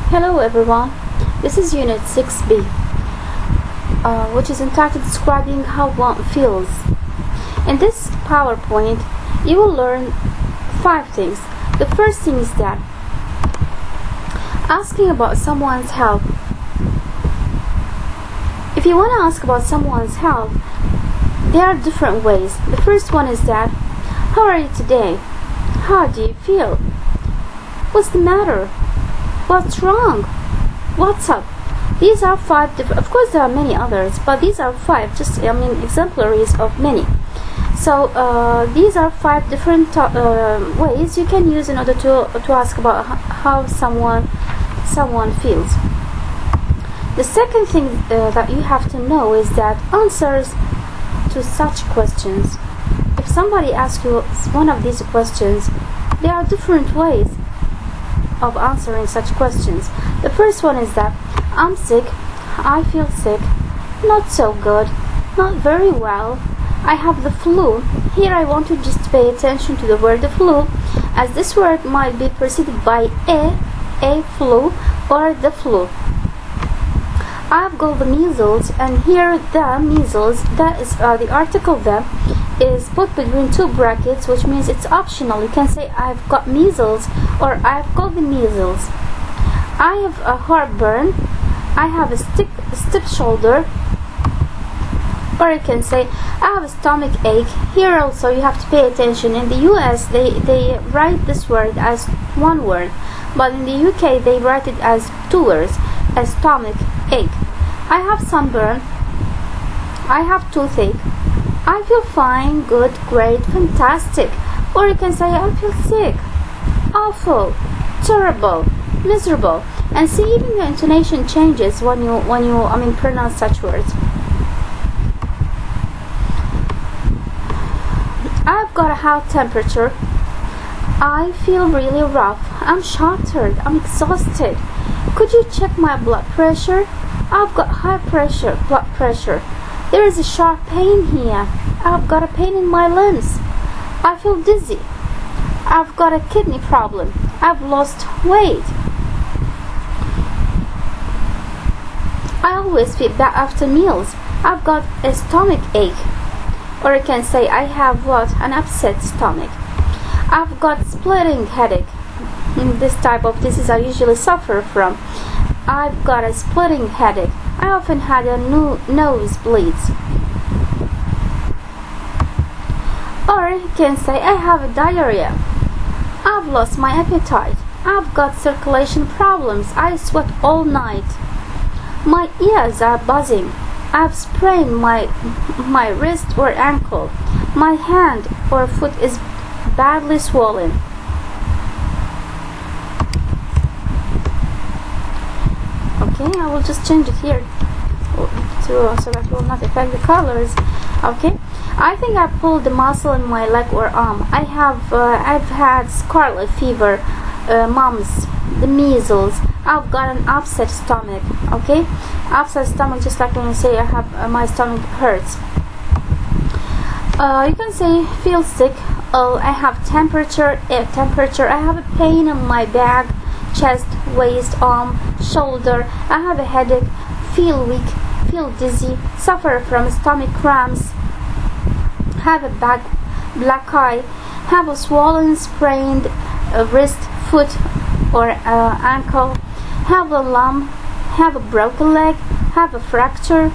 Hello everyone, this is Unit 6B, which is entitled Describing How One Feels. In this PowerPoint, you will learn 5 things. The first thing is that asking about someone's health. If you want to ask about someone's health, there are different ways. The first one is that, how are you today? How do you feel? What's the matter? What's wrong? What's up? These are 5 different, of course there are many others, but these are 5, exemplaries of many. So these are 5 different ways you can use in order to ask about how someone feels. The second thing that you have to know is that answers to such questions. If somebody asks you one of these questions, there are different ways of answering such questions. The first one is that I'm sick, I feel sick, not so good, not very well, I have the flu. Here I want to just pay attention to the word the flu, as this word might be preceded by a flu, or the flu. I've got the measles, and here the measles, that is the article the is put between 2 brackets, which means it's optional. You can say I've got measles or I've got the measles. I have a heartburn, I have a stiff shoulder, or you can say I have a stomach ache. Here also you have to pay attention. In the US they write this word as one word, but in the UK they write it as 2 words, a stomach ache. I have sunburn, I have toothache, I feel fine, good, great, fantastic. Or you can say I feel sick, awful, terrible, miserable. And see, even the intonation changes when you pronounce such words. I've got a high temperature, I feel really rough, I'm shattered, I'm exhausted. Could you check my blood pressure? I've got high blood pressure. There is a sharp pain here. I've got a pain in my limbs. I feel dizzy. I've got a kidney problem. I've lost weight. I always feel bad after meals. I've got a stomach ache. Or you can say I have what? An upset stomach. I've got splitting headache. This type of disease I usually suffer from. I've got a splitting headache. I often had a nosebleeds. Or you can say I have a diarrhea. I've lost my appetite. I've got circulation problems. I sweat all night. My ears are buzzing. I've sprained my wrist or ankle. My hand or foot is badly swollen. Okay, I will just change it here so that it will not affect the colors. Okay, I think I pulled the muscle in my leg or arm. I've had scarlet fever, mumps, the measles. I've got an upset stomach. Okay, upset stomach, just like when you say I have my stomach hurts. You can say feel sick. I have temperature. I have a pain in my back, chest, waist, arm, shoulder. I have a headache, feel weak, feel dizzy, suffer from stomach cramps, have a black eye, have a swollen, sprained wrist, foot or ankle, have a lump, have a broken leg, have a fracture,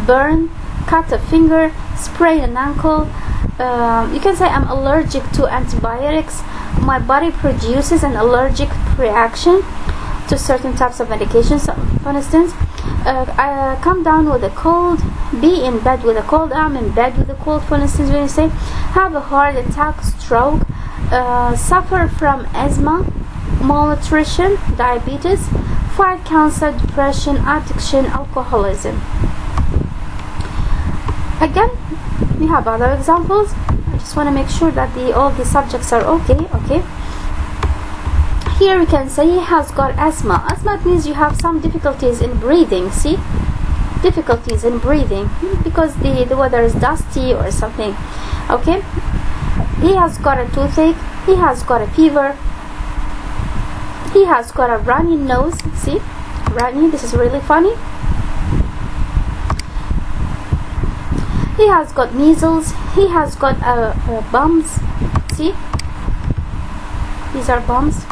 burn, cut a finger, sprain an ankle. You can say I'm allergic to antibiotics. My body produces an allergic reaction to certain types of medications. For instance, I come down with a cold, be in bed with a cold, I'm in bed with a cold. For instance, when you say have a heart attack, stroke, suffer from asthma, malnutrition, diabetes, fight cancer, depression, addiction, alcoholism. Again, we have other examples. I just want to make sure that all the subjects are okay. Here we can say he has got asthma. Asthma means you have some difficulties in breathing. See? Difficulties in breathing because the weather is dusty or something. Okay? He has got a toothache. He has got a fever. He has got a runny nose. See, runny. This is really funny. He has got measles. He has got bumps. See, these are bumps.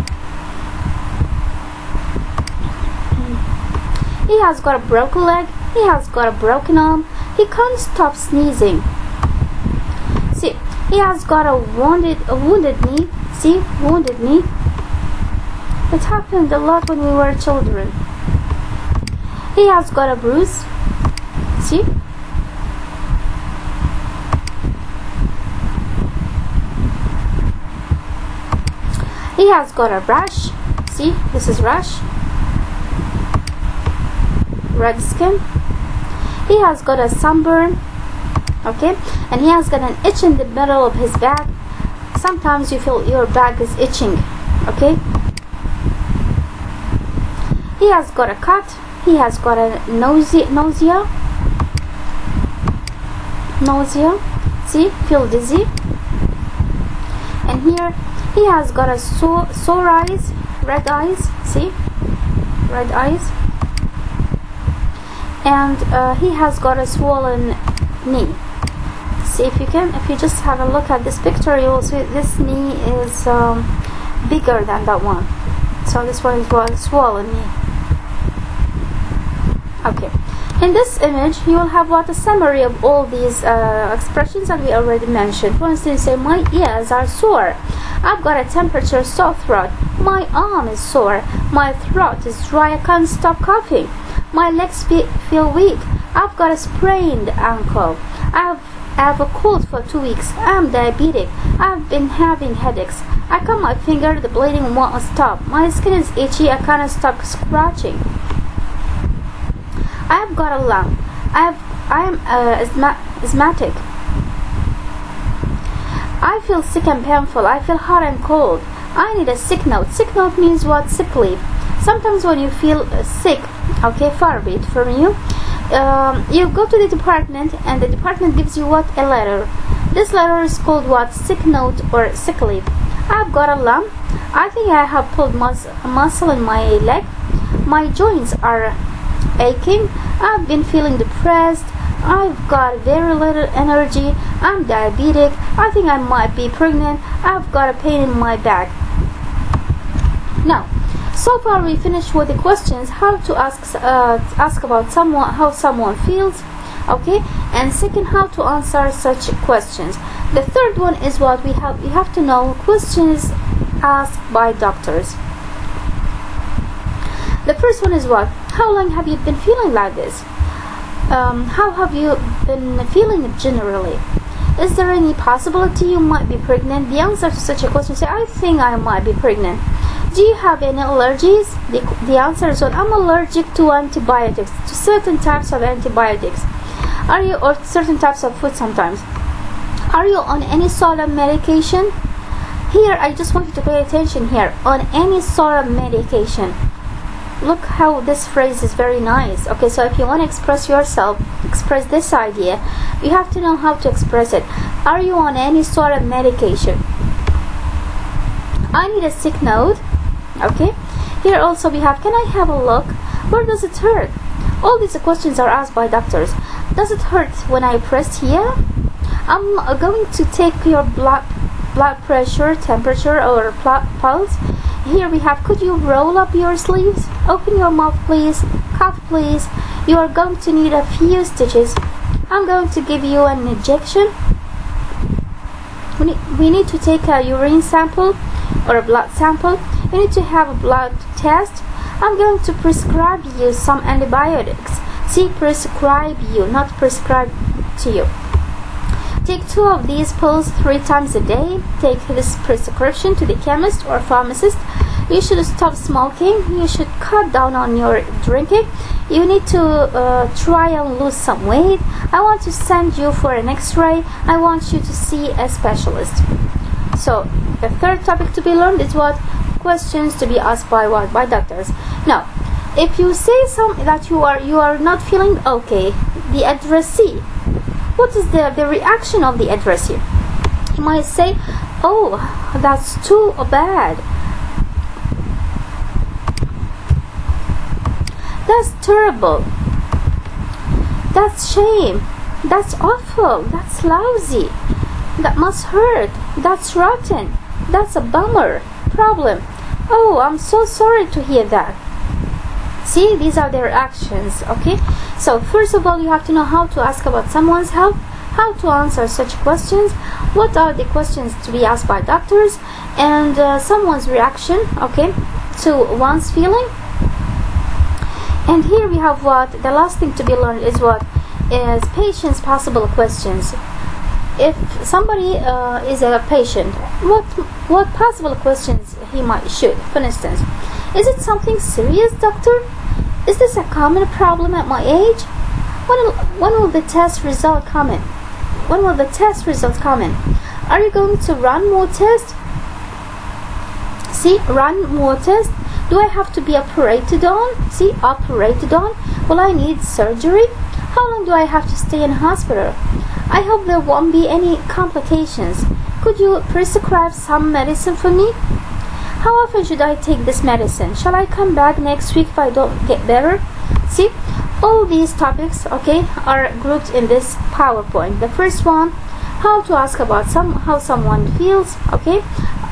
He has got a broken leg. He has got a broken arm. He can't stop sneezing. See, he has got a wounded knee. See, wounded knee. It happened a lot when we were children. He has got a bruise. See? He has got a rash. See, this is rash. Red skin. He has got a sunburn. Okay, and he has got an itch in the middle of his back. Sometimes you feel your back is itching. Okay. He has got a cut. He has got a nausea. See, feel dizzy. And here he has got a sore eyes, red eyes. See, red eyes. And he has got a swollen knee. See, if you just have a look at this picture, you will see this knee is bigger than that one. So this one is a swollen knee. Okay. In this image, you will have a summary of all these expressions that we already mentioned. For instance, say, my ears are sore. I've got a temperature, sore throat. My arm is sore. My throat is dry. I can't stop coughing. My legs feel weak. I've got a sprained ankle. I have a cold for 2 weeks. I'm diabetic. I've been having headaches. I cut my finger. The bleeding won't stop. My skin is itchy. I can't stop scratching. I've got a lump. I am asthmatic. I feel sick and painful. I feel hot and cold. I need a sick note. Sick note means what? Sick leave. Sometimes when you feel sick, okay, far be it from you, you go to the department and the department gives you what? A letter. This letter is called what? Sick note or sick leave. I've got a lump. I think I have pulled a muscle in my leg. My joints are aching. I've been feeling depressed. I've got very little energy. I'm diabetic. I think I might be pregnant. I've got a pain in my back. Now, so far we finished with the questions, how to ask about someone, how someone feels, okay, and second, how to answer such questions. The third one is what we have to know questions asked by doctors. The first one is what? How long have you been feeling like this? How have you been feeling generally? Is there any possibility you might be pregnant? The answer to such a question, say, I think I might be pregnant. Do you have any allergies? The answer is what? I'm allergic to antibiotics, to certain types of antibiotics. Or certain types of food sometimes. Are you on any sort of medication? Here, I just want you to pay attention here. On any sort of medication. Look how this phrase is very nice. Okay, so if you want to express yourself, express this idea, you have to know how to express it. Are you on any sort of medication? I need a sick note. Okay, here also we have, can I have a look? Where does it hurt? All these questions are asked by doctors. Does it hurt when I press here? I'm going to take your blood pressure, temperature, or pulse. Here we have, could you roll up your sleeves? Open your mouth please. Cough please. You are going to need a few stitches. I'm going to give you an injection. We need to take a urine sample or a blood sample. You need to have a blood test. I'm going to prescribe you some antibiotics. See, prescribe you, not prescribe to you. Take 2 of these pills 3 times a day. Take this prescription to the chemist or pharmacist. You should stop smoking. You should cut down on your drinking. You need to try and lose some weight. I want to send you for an x-ray. I want you to see a specialist. So the third topic to be learned is what? Questions to be asked by what? By doctors. Now, if you say that you are not feeling okay, the addressee, what is the reaction of the addressee? He might say, oh, that's too bad. That's terrible. That's shame. That's awful. That's lousy. That must hurt. That's rotten. That's a bummer. Problem. Oh, I'm so sorry to hear that. See, these are their actions, okay? So first of all, you have to know how to ask about someone's health, how to answer such questions, what are the questions to be asked by doctors, and someone's reaction, okay, to one's feeling. And here we have what the last thing to be learned is what is patient's possible questions. If somebody is a patient, what possible questions he might shoot? For instance, is it something serious, doctor? Is this a common problem at my age? When will the test result come in? When will the test results come in? Are you going to run more tests? See, run more tests. Do I have to be operated on? See, operated on. Will I need surgery? How long do I have to stay in hospital? I hope there won't be any complications. Could you prescribe some medicine for me? How often should I take this medicine? Shall I come back next week if I don't get better? See, all these topics, okay, are grouped in this PowerPoint. The first one, how to ask about how someone feels, okay,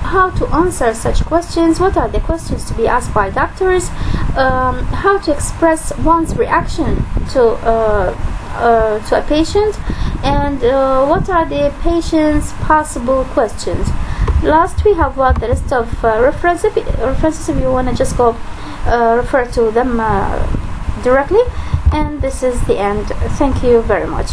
how to answer such questions, what are the questions to be asked by doctors, how to express one's reaction to a patient, and what are the patient's possible questions. Last we have what the list of references if you want to just go refer to them directly. And this is the end. Thank you very much.